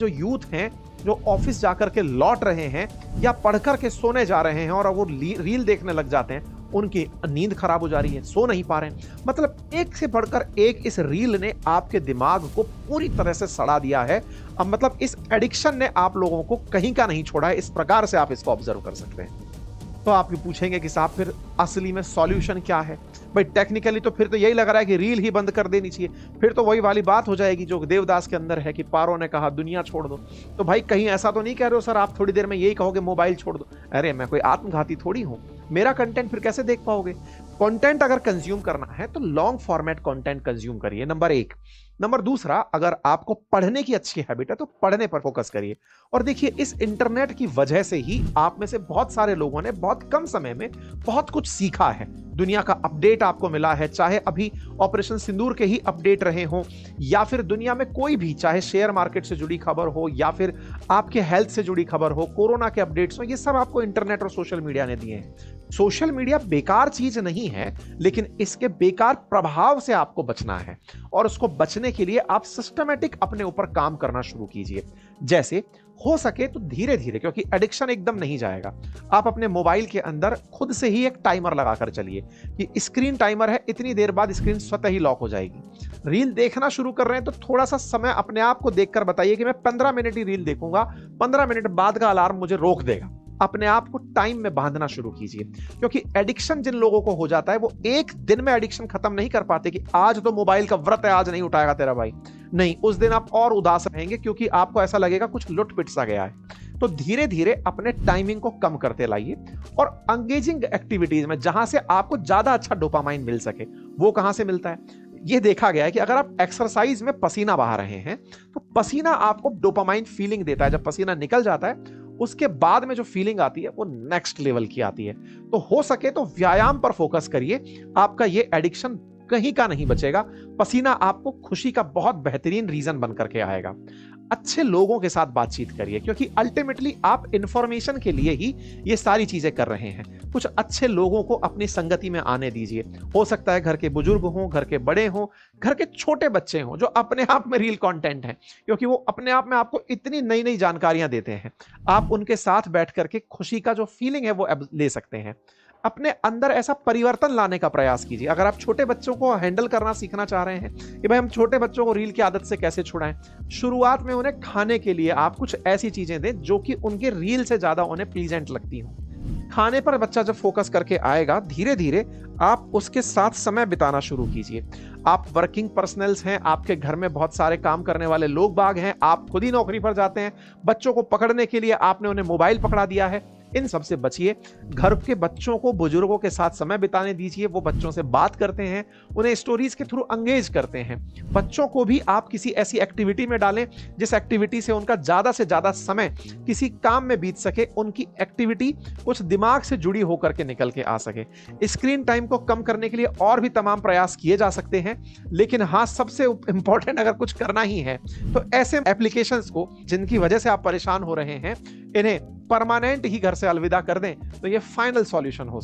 जो यूथ हैं, जो ऑफिस जाकर के लौट रहे हैं या पढ़कर के सोने जा रहे हैं और अब वो रील देखने लग जाते हैं, उनकी नींद खराब हो जा रही है, सो नहीं पा रहे हैं। मतलब एक से बढ़कर एक इस रील ने आपके दिमाग को पूरी तरह से सड़ा दिया है। अब मतलब इस एडिक्शन ने आप लोगों को कहीं का नहीं छोड़ा है। इस प्रकार से आप इसको ऑब्जर्व कर सकते हैं। तो आप ये पूछेंगे कि साहब फिर असली में सॉल्यूशन क्या है? भाई टेक्निकली तो फिर तो यही लग रहा है कि रील ही बंद कर देनी चाहिए। फिर तो वही वाली बात हो जाएगी जो देवदास के अंदर है कि पारो ने कहा दुनिया छोड़ दो। तो भाई कहीं ऐसा तो नहीं कह रहे हो सर आप थोड़ी देर में यही कहोगे मोबाइल छोड़ दो? अरे मैं कोई आत्मघाती थोड़ी हूं। मेरा कंटेंट फिर कैसे देख पाओगे? कंटेंट अगर कंज्यूम करना है तो लॉन्ग फॉर्मेट कंटेंट कंज्यूम करिए, नंबर एक। नंबर दूसरा, अगर आपको पढ़ने की अच्छी हैबिट है तो पढ़ने पर फोकस करिए। और देखिए इस इंटरनेट की वजह से ही आप में से बहुत सारे लोगों ने बहुत कम समय में बहुत कुछ सीखा है। दुनिया का अपडेट आपको मिला है, चाहे अभी ऑपरेशन सिंदूर के ही अपडेट रहे हों या फिर दुनिया में कोई भी, चाहे शेयर मार्केट से जुड़ी खबर हो या फिर आपके हेल्थ से जुड़ी खबर हो, कोरोना के अपडेट्स हो, ये सब आपको इंटरनेट और सोशल मीडिया ने दिए हैं। सोशल मीडिया बेकार चीज नहीं है, लेकिन इसके बेकार प्रभाव से आपको बचना है और उसको बचने के लिए आप सिस्टमेटिक अपने ऊपर काम करना शुरू कीजिए। जैसे हो सके तो धीरे धीरे, क्योंकि एडिक्शन एकदम नहीं जाएगा। आप अपने मोबाइल के अंदर खुद से ही एक टाइमर लगाकर चलिए कि स्क्रीन टाइमर है, इतनी देर बाद स्क्रीन स्वतः ही लॉक हो जाएगी। रील देखना शुरू कर रहे हैं तो थोड़ा सा समय अपने आप को देखकर बताइए कि मैं 15 मिनट ही रील देखूंगा, 15 मिनट बाद का अलार्म मुझे रोक देगा। अपने आप को टाइम में बांधना शुरू कीजिए, क्योंकि एडिक्शन जिन लोगों को हो जाता है वो एक दिन में एडिक्शन खत्म नहीं कर पाते कि आज तो मोबाइल का व्रत है, आज नहीं उठाएगा तेरा भाई। नहीं, उस दिन आप और उदास रहेंगे क्योंकि आपको ऐसा लगेगा कुछ लुट पिट सा गया है। तो धीरे धीरे अपने टाइमिंग को कम करते लाइए और एंगेजिंग एक्टिविटीज में जहां से आपको ज्यादा अच्छा डोपामाइन मिल सके। वो कहां से मिलता है? ये देखा गया है कि अगर आप एक्सरसाइज में पसीना बहा रहे हैं तो पसीना आपको डोपामाइन फीलिंग देता है। जब पसीना निकल जाता है उसके बाद में जो फीलिंग आती है वो नेक्स्ट लेवल की आती है। तो हो सके तो व्यायाम पर फोकस करिए, आपका ये एडिक्शन कहीं का नहीं बचेगा। पसीना आपको खुशी का बहुत बेहतरीन रीजन बन करके आएगा। अच्छे लोगों के साथ बातचीत करिए, क्योंकि अल्टीमेटली आप इंफॉर्मेशन के लिए ही ये सारी चीजें कर रहे हैं। कुछ अच्छे लोगों को अपनी संगति में आने दीजिए। हो सकता है घर के बुजुर्ग हों, घर के बड़े हों, घर के छोटे बच्चे हों, जो अपने आप में रील कंटेंट हैं, क्योंकि वो अपने आप में आपको इतनी नई नई जानकारियां देते हैं। आप उनके साथ बैठ करके खुशी का जो फीलिंग है वो ले सकते हैं। अपने अंदर ऐसा परिवर्तन लाने का प्रयास कीजिए। अगर आप छोटे बच्चों को हैंडल करना सीखना चाह रहे हैं कि भाई हम छोटे बच्चों को रील की आदत से कैसे छुड़ाएं, शुरुआत में उन्हें खाने के लिए आप कुछ ऐसी चीजें दें जो कि उनके रील से ज्यादा उन्हें प्लीजेंट लगती हो। खाने पर बच्चा जब फोकस करके आएगा, धीरे धीरे आप उसके साथ समय बिताना शुरू कीजिए। आप वर्किंग पर्सनल्स हैं, आपके घर में बहुत सारे काम करने वाले लोग बाग हैं, आप खुद ही नौकरी पर जाते हैं, बच्चों को पकड़ने के लिए आपने उन्हें मोबाइल पकड़ा दिया है। इन सब से बचिए। घर के बच्चों को बुजुर्गों के साथ समय बिताने दीजिए। वो बच्चों से बात करते हैं, उन्हें स्टोरीज के थ्रू एंगेज करते हैं। बच्चों को भी आप किसी ऐसी एक्टिविटी में डालें जिस एक्टिविटी से उनका ज्यादा से ज्यादा समय किसी काम में बीत सके, उनकी एक्टिविटी कुछ दिमाग से जुड़ी होकर के निकल के आ सके। स्क्रीन टाइम को कम करने के लिए और भी तमाम प्रयास किए जा सकते हैं, लेकिन हाँ, सबसे इंपॉर्टेंट अगर कुछ करना ही है तो ऐसे एप्लीकेशंस को जिनकी वजह से आप परेशान हो रहे हैं, इन्हें परमानेंट ही घर से अलविदा कर दें तो ये फाइनल सॉल्यूशन हो।